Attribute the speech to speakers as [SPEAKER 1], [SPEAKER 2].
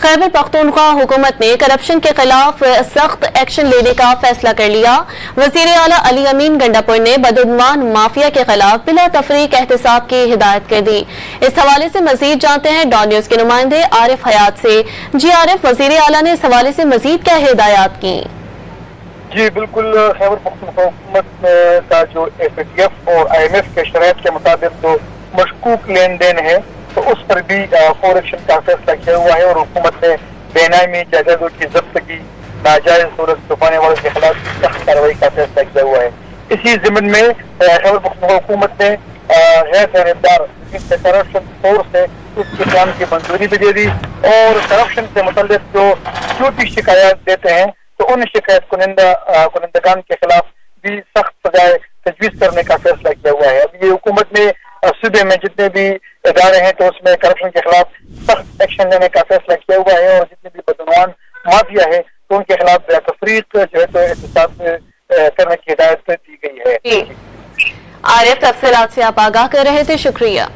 [SPEAKER 1] खैबर पख्तूनख्वा हुकूमत ने करप्शन के खिलाफ सख्त एक्शन लेने का फैसला कर लिया। वजीर आला अली अमीन गंडापुर ने बदउनवान माफिया के खिलाफ बिला तफरीक एहतसाब की हिदायत कर दी। इस हवाले से मजीद जानते हैं डॉन न्यूज के नुमाइंदे आरिफ हयात से। जी आरिफ, वजीर आला ने इस हवाले से मजीद क्या हिदायत की?
[SPEAKER 2] जी बिल्कुल, खैबर पख्तूनख्वा हुकूमत का जो FATF और IMF के शराइत के मुताबिक जो मशकूक लेन देन है तो उस पर भी फौर एक्शन का फैसला किया हुआ है और हुकूमत ने बेनामी जायदादों की जब्तगी नाजायज सूरत छुपाने वालों के खिलाफ सख्त कार्रवाई का फैसला किया हुआ है। इसी जिम्न में खैबर पख्तूनख्वा हुकूमत ने गैर खरीदार करप्शन फोर्स है उसके काम की मंजूरी भी दे दी और करप्शन से मुतल्लिक जो झूठी शिकायत देते हैं तो उन शिकायत कुनिंदगान के खिलाफ भी सख्त सजाएं तजवीज करने का फैसला किया हुआ है। अब ये हुकूमत ने सूबे में जितने भी इदारे हैं तो उसमें करप्शन के खिलाफ सख्त एक्शन लेने का फैसला किया हुआ है और जितने भी बदनवान माफिया है तो उनके खिलाफ तफरीक जो है तो एहतसाब करने की हिदायत दी गई है।
[SPEAKER 1] आरिफ, तफसीलात से आप आगाह कर रहे थे, शुक्रिया।